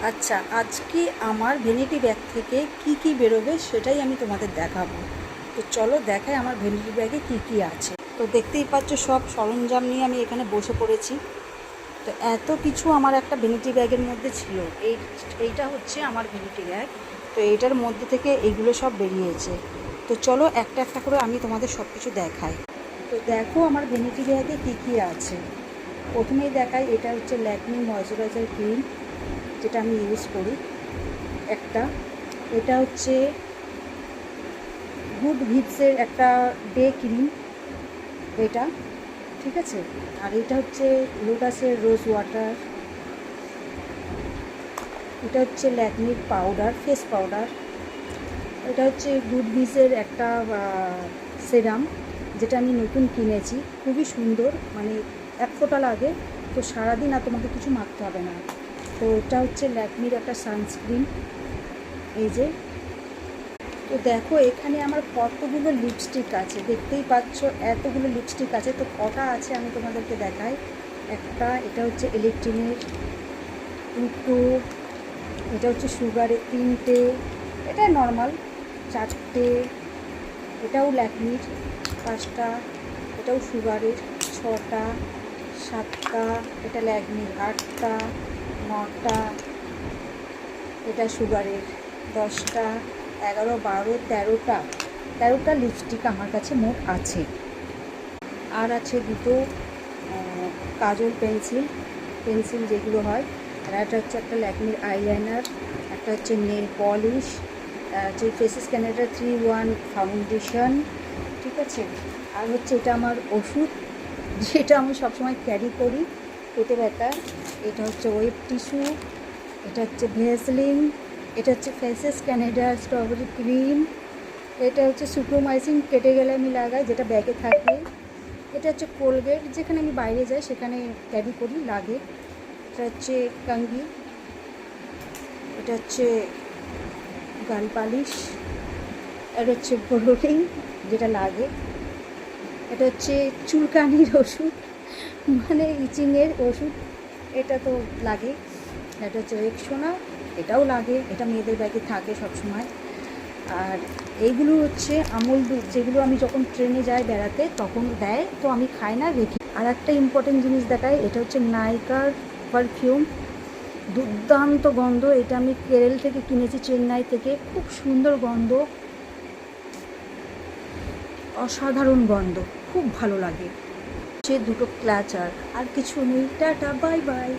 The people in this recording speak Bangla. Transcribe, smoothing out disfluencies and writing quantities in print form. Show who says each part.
Speaker 1: আচ্ছা, আজকে আমার ভ্যানিটি ব্যাগ থেকে কি বেরোবে সেটাই আমি তোমাদের দেখাবো। তো চলো দেখাই আমার ভ্যানিটি ব্যাগে কি আছে। তো দেখতেই পাচ্ছ সব সরঞ্জাম নিয়ে আমি এখানে বসে পড়েছি। তো এত কিছু আমার একটা ভ্যানিটি ব্যাগের মধ্যে ছিল। এইটা হচ্ছে আমার ভ্যানিটি ব্যাগ। তো এইটার মধ্যে থেকে এইগুলো সব বেরিয়েছে। তো চলো একটা একটা করে আমি তোমাদের সব কিছু দেখাই। তো দেখো আমার ভ্যানিটি ব্যাগে কি আছে। প্রথমেই দেখাই, এটা হচ্ছে ল্যাকমি ময়শ্চারাইজার ক্রিম, যেটা আমি ইউজ করি একটা। এটা হচ্ছে গুড ভিভসের একটা ডে ক্রিম, এটা ঠিক আছে। আর এটা হচ্ছে লোটাসের রোজ ওয়াটার। এটা হচ্ছে ল্যাকমির পাউডার, ফেস পাউডার। এটা হচ্ছে গুড ভিভসের একটা সেরাম, যেটা আমি নতুন কিনেছি, খুবই সুন্দর, মানে এক ফোঁটা লাগে, তো সারাদিন আর তোমাকে কিছু মাখতে হবে না। তো এটা হচ্ছে ল্যাকমির একটা সানস্ক্রিন, এই যে। তো দেখো এখানে আমার কতগুলো লিপস্টিক আছে, দেখতেই পাচ্ছ এতগুলো লিপস্টিক আছে। তো কটা আছে আমি তোমাদেরকে দেখাই। একটা, এটা হচ্ছে ইলেকট্রিনের দুটো, এটা হচ্ছে সুগারের তিনটে, এটা নর্মাল চারটে, এটাও ল্যাকমির পাঁচটা, এটাও সুগারের ছটা, সাতটা, এটা ল্যাকমির আটটা, নটা, এটা সুগারের দশটা, 11, 12, 13টা লিপস্টিক আমার কাছে মোট আছে। আর আছে দুটো কাজল পেন্সিল যেগুলো হয়। আর একটা হচ্ছে একটা ল্যাকমির আইলাইনার, একটা হচ্ছে নেল পলিশ, হচ্ছে ফেসেস ক্যানাডা 3-1 ফাউন্ডেশন, ঠিক আছে। আর হচ্ছে এটা আমার ওষুধ, যেটা আমি সবসময় ক্যারি করি পেটে ব্যথা। এটা হচ্ছে ওয়েব টিস্যু, এটা হচ্ছে ভ্যাসলিন, এটা হচ্ছে ফেসেস ক্যানাডা স্ট্রবেরি ক্রিম, এটা হচ্ছে সুপ্রোমাইসিন, কেটে গেলে আমি লাগাই, যেটা ব্যাগে থাকে। এটা হচ্ছে কোলগেট, যেখানে আমি বাইরে যাই সেখানে ক্যারি করি, লাগে। এটা হচ্ছে কঙ্গি, এটা হচ্ছে গাল পালিশ, এটা হচ্ছে বোরোটিন, যেটা লাগে। এটা হচ্ছে চুলকানির ওষুধ, মানে ইচিংয়ের ওষুধ, এটা তো লাগে। এটা হচ্ছে রেক্সোনা, এটাও লাগে, এটা মেয়েদের ব্যাগে থাকে সবসময়। আর এইগুলো হচ্ছে আমুল দুধ, যেগুলো আমি যখন ট্রেনে যাই বেড়াতে তখন দেয়, তো আমি খাই না, রেখি। আর একটা ইম্পর্টেন্ট জিনিস দেখাই, এটা হচ্ছে নাইকার পারফিউম, দুর্দান্ত গন্ধ। এটা আমি কেরল থেকে কিনেছি, চেন্নাই থেকে, খুব সুন্দর গন্ধ, অসাধারণ গন্ধ, খুব ভালো লাগে। সে দুটো ক্লাচার, আর কিছু নেই। Tata, bye bye.